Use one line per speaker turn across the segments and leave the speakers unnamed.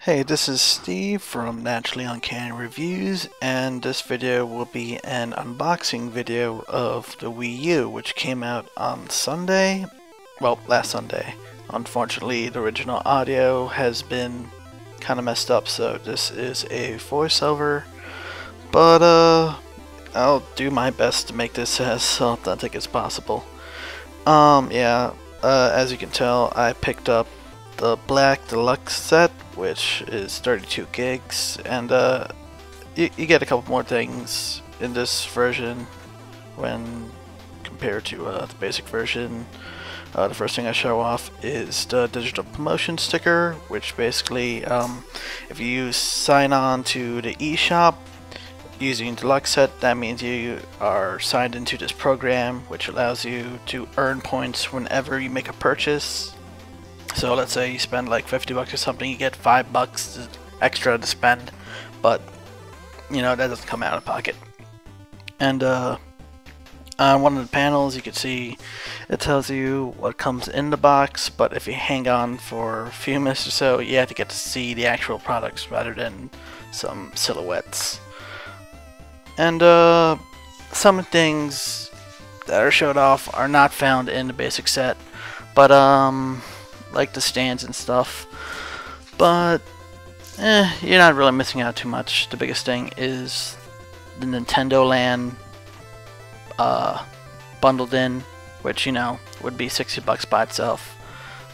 Hey, this is Steve from Naturally Uncanny Reviews, and this video will be an unboxing video of the Wii U, which came out on Sunday. Well, last Sunday. Unfortunately, the original audio has been kind of messed up, so this is a voiceover. But, I'll do my best to make this as authentic as possible. As you can tell, I picked up the black Deluxe set, which is 32 gigs, and you get a couple more things in this version when compared to the basic version. The first thing I show off is the digital promotion sticker, which basically, if you sign on to the eShop using Deluxe set, that means you are signed into this program, which allows you to earn points whenever you make a purchase. So let's say you spend like 50 bucks or something, you get $5 extra to spend, but you know, that doesn't come out of pocket. And on one of the panels you can see it tells you what comes in the box, but if you hang on for a few minutes or so, you have to get to see the actual products rather than some silhouettes. And some things that are showed off are not found in the basic set, but like the stands and stuff, but you're not really missing out too much. The biggest thing is the Nintendo Land bundled in, which, you know, would be 60 bucks by itself.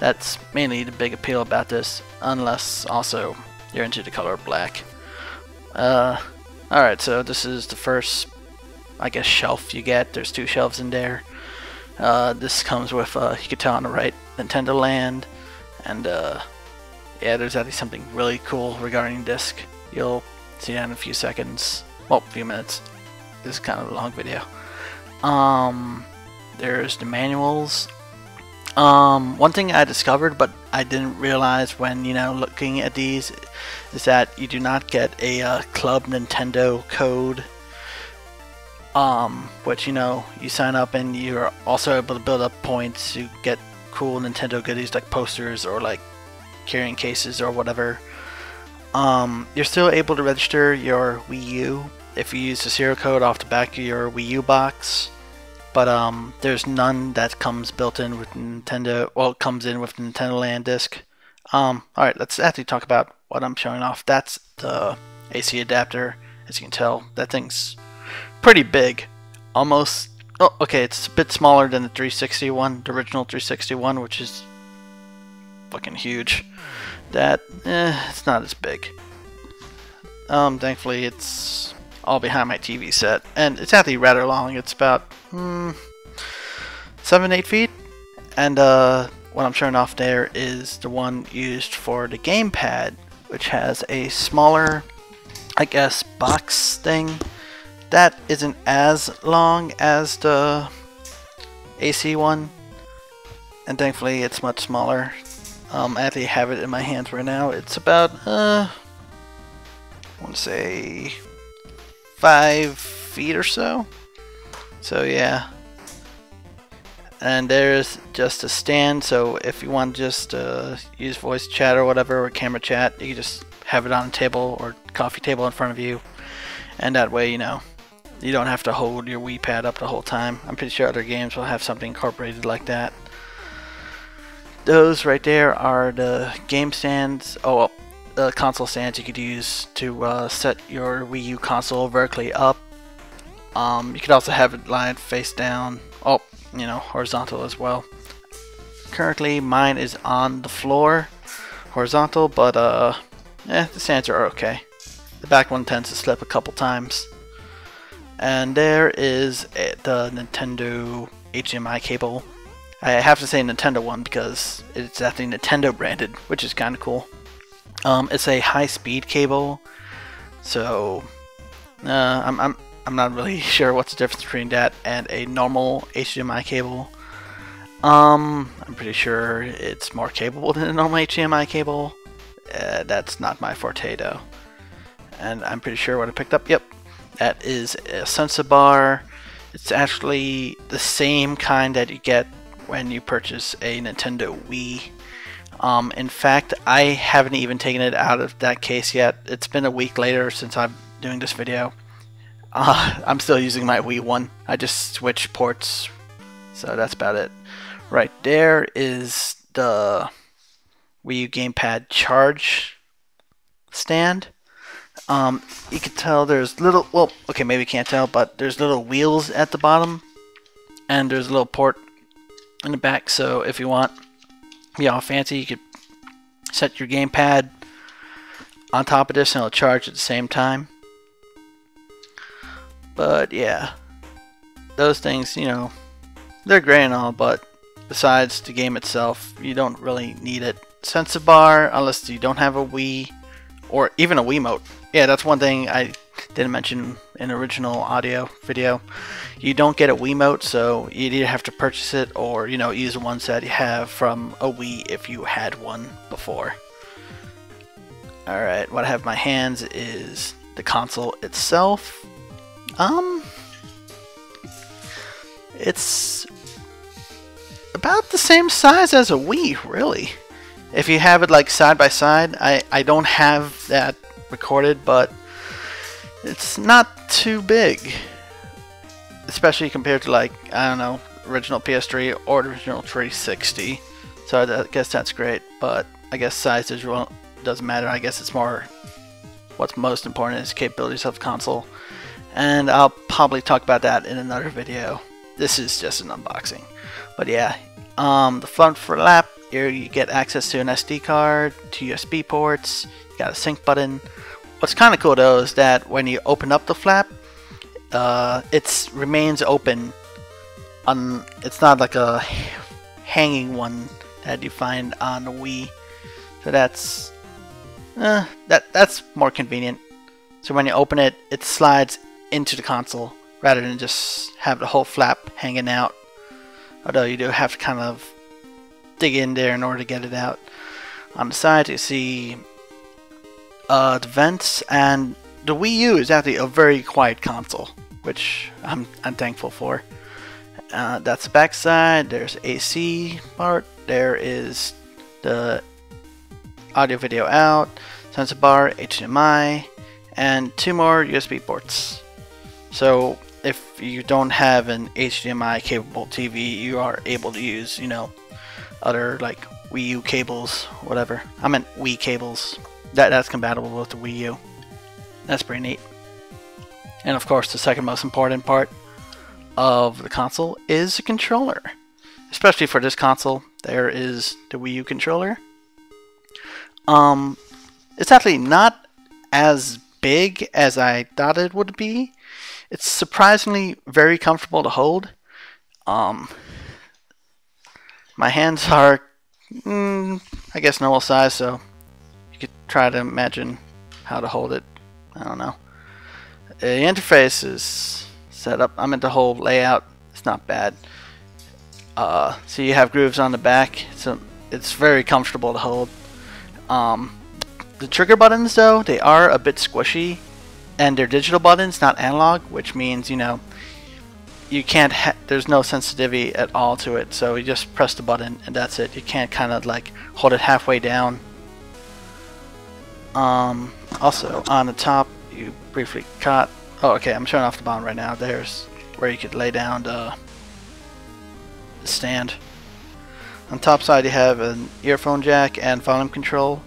That's mainly the big appeal about this, unless also you're into the color black. Alright, so this is the first, I guess, shelf you get. There's two shelves in there. This comes with, you can tell on the right, Nintendo Land, and yeah, there's actually something really cool regarding disc. You'll see that in a few seconds, well, a few minutes. This is kind of a long video. There's the manuals. One thing I discovered, but I didn't realize when, you know, looking at these, is that you do not get a Club Nintendo code. Which, you know, you sign up and you're also able to build up points to get cool Nintendo goodies like posters or like carrying cases or whatever. You're still able to register your Wii U if you use the serial code off the back of your Wii U box, but there's none that comes built in with Nintendo. Well, it comes in with the Nintendo Land disc. Alright, let's actually talk about what I'm showing off. That's the AC adapter. As you can tell, that thing's pretty big. Almost, oh, okay, it's a bit smaller than the 360 one, the original 360 one, which is fucking huge. That, it's not as big. Thankfully it's all behind my TV set, and it's actually rather long. It's about 7-8 feet, and what I'm showing off there is the one used for the GamePad, which has a smaller, I guess, box thing that isn't as long as the AC one, and thankfully it's much smaller. I actually have it in my hands right now. It's about I want to say 5 feet or so. So yeah, and there's just a stand, so if you want to just use voice chat or whatever, or camera chat, you can just have it on a table or coffee table in front of you, and that way, you know, you don't have to hold your Wii pad up the whole time. I'm pretty sure other games will have something incorporated like that. Those right there are the game stands. Oh, well, the console stands you could use to set your Wii U console vertically up. You could also have it lie face down. Oh, you know, horizontal as well. Currently, mine is on the floor, horizontal, but the stands are okay. The back one tends to slip a couple times. And there is the Nintendo HDMI cable. I have to say Nintendo one because it's actually Nintendo branded, which is kind of cool. It's a high-speed cable, so I'm not really sure what's the difference between that and a normal HDMI cable. I'm pretty sure it's more capable than a normal HDMI cable. That's not my forte though. And I'm pretty sure what I picked up. Yep. That is a sensor bar. It's actually the same kind that you get when you purchase a Nintendo Wii. In fact, I haven't even taken it out of that case yet. It's been a week later since I'm doing this video. I'm still using my Wii one. I just switched ports, so that's about it. Right there is the Wii U GamePad charge stand. You can tell there's little, well, okay, maybe you can't tell, but there's little wheels at the bottom, and there's a little port in the back, so if you want to be all fancy, you could set your gamepad on top of this and it'll charge at the same time. But yeah, those things, you know, they're great and all, but besides the game itself, you don't really need it. Sensor bar, unless you don't have a Wii, or even a Wiimote. Yeah, that's one thing I didn't mention in the original audio video. You don't get a Wiimote, so you either have to purchase it or, you know, use the ones that you have from a Wii if you had one before. Alright, what I have in my hands is the console itself. It's about the same size as a Wii, really. If you have it like side by side, I don't have that recorded, but it's not too big, especially compared to, like, I don't know, original PS3 or original 360. So I guess that's great, but I guess size doesn't matter. I guess it's more, what's most important is capabilities of the console, and I'll probably talk about that in another video. This is just an unboxing, but yeah, the front flap. Here you get access to an SD card, 2 USB ports, you got a sync button. What's kind of cool though is that when you open up the flap, it remains open. It's not like a hanging one that you find on the Wii. So that's more convenient. So when you open it, it slides into the console rather than just have the whole flap hanging out. Although you do have to kind of dig in there in order to get it out. On the side you see the vents, and the Wii U is actually a very quiet console, which I'm thankful for. That's the back side. There's AC part. There is the audio video out, sensor bar, HDMI, and 2 more USB ports. So if you don't have an HDMI capable TV, you are able to use, you know, other like Wii U cables, whatever. I meant Wii cables. That's compatible with the Wii U. That's pretty neat. And of course, the second most important part of the console is the controller. Especially for this console, there is the Wii U controller. It's actually not as big as I thought it would be. It's surprisingly very comfortable to hold. My hands are, I guess, normal size, so you could try to imagine how to hold it. I don't know. The interface is set up. I meant the whole layout. It's not bad. So you have grooves on the back, so it's very comfortable to hold. The trigger buttons, though, they are a bit squishy, and they're digital buttons, not analog, which means, you know, you can't there's no sensitivity at all to it, so you just press the button and that's it. You can't kind of like hold it halfway down. Also on the top you briefly cut, oh okay, I'm showing off the bottom right now. There's where you could lay down the stand. On the top side you have an earphone jack and volume control,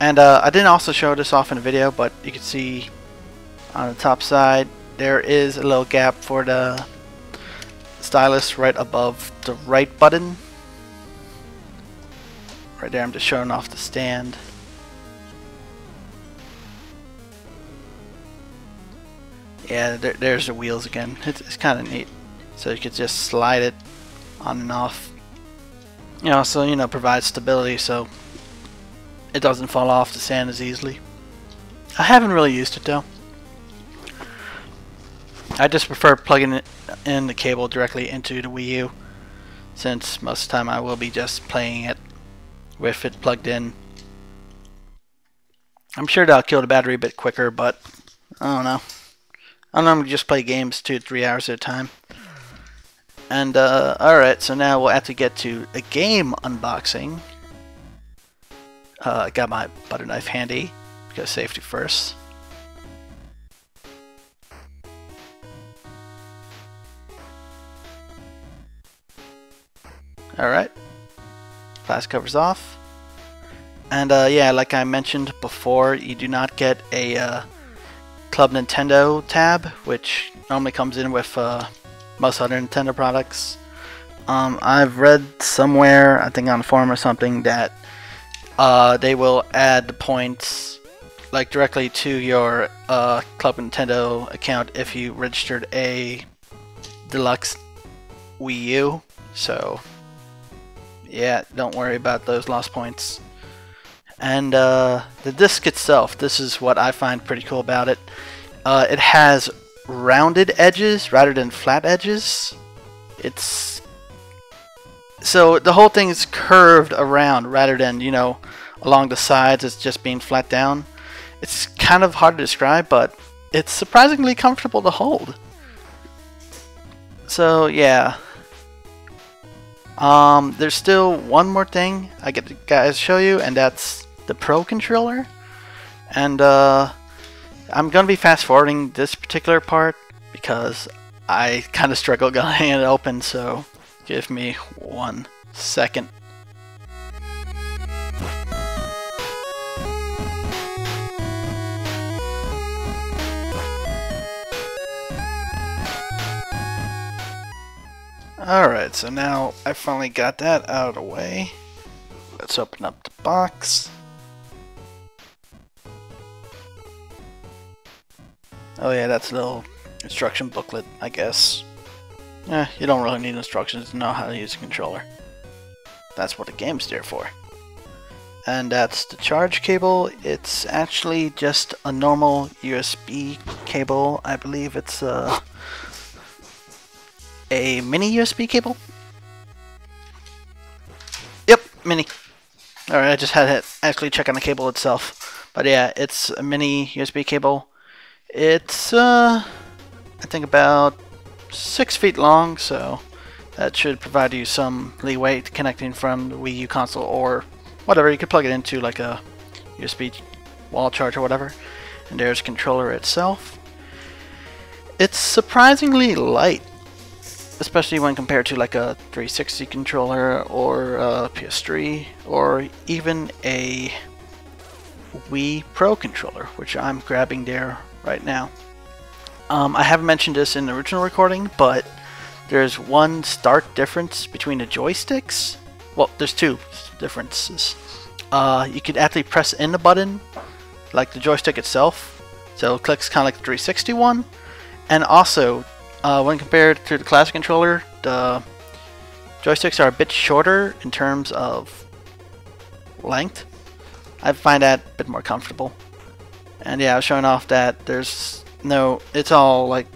and I didn't also show this off in the video, but you can see on the top side there is a little gap for the stylus right above the right button. Right there, I'm just showing off the stand. Yeah, there's the wheels again. It's kind of neat. So you could just slide it on and off. You know, so, you know, provides stability so it doesn't fall off the stand as easily. I haven't really used it though. I just prefer plugging it in the cable directly into the Wii U, since most of the time I will be just playing it with it plugged in. I'm sure that'll kill the battery a bit quicker, but I don't know. I normally just play games 2 to 3 hours at a time. And alright, so now we'll have to get to a game unboxing. Got my butter knife handy because safety first. Alright, plastic cover's off. And yeah, like I mentioned before, you do not get a Club Nintendo tab, which normally comes in with most other Nintendo products. I've read somewhere, I think on a forum or something, that they will add the points like directly to your Club Nintendo account if you registered a Deluxe Wii U. So yeah, don't worry about those lost points. And the disc itself, this is what I find pretty cool about it. It has rounded edges rather than flat edges. So the whole thing is curved around rather than, you know, along the sides. It's just being flat down. It's kind of hard to describe, but it's surprisingly comfortable to hold. So yeah. There's still one more thing I get to guys show you, and that's the Pro controller. And I'm gonna be fast forwarding this particular part because I kind of struggle getting it open, so give me 1 second. Alright, so now I finally got that out of the way. Let's open up the box. Oh yeah, that's a little instruction booklet, I guess. You don't really need instructions to know how to use a controller. That's what the game's there for. And that's the charge cable. It's actually just a normal USB cable. I believe it's a mini USB cable? Yep, mini. Alright, I just had to actually check on the cable itself. But yeah, it's a mini USB cable. It's, I think about 6 feet long, so that should provide you some leeway connecting from the Wii U console or whatever. You could plug it into like a USB wall charge or whatever. And there's the controller itself. It's surprisingly light, especially when compared to like a 360 controller or a PS3 or even a Wii Pro controller, which I'm grabbing there right now. I haven't mentioned this in the original recording, but there's one stark difference between the joysticks. Well, there's two differences. You could actually press in the button like the joystick itself, so it clicks kind of like the 360 one. And also, when compared to the classic controller, the joysticks are a bit shorter in terms of length. I find that a bit more comfortable. And yeah, I was showing off that there's no, it's all like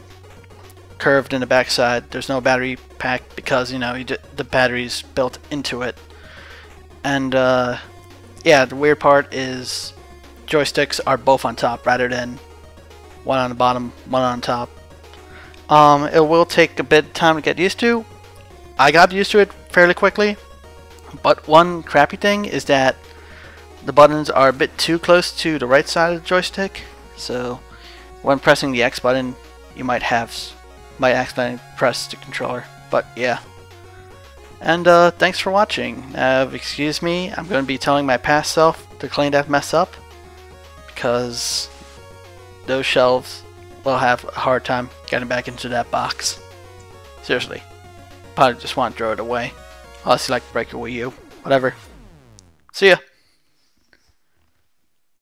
curved in the backside. There's no battery pack because, you know, the battery's built into it. And yeah, the weird part is joysticks are both on top rather than one on the bottom, one on top. It will take a bit of time to get used to. I got used to it fairly quickly, but one crappy thing is that the buttons are a bit too close to the right side of the joystick, so when pressing the X button you might accidentally press the controller. But yeah. And thanks for watching. Excuse me, I'm going to be telling my past self to clean that mess up, because those shelves will have a hard time getting back into that box. Seriously. Probably just want to throw it away. Unless you like to break your Wii U. Whatever. See ya.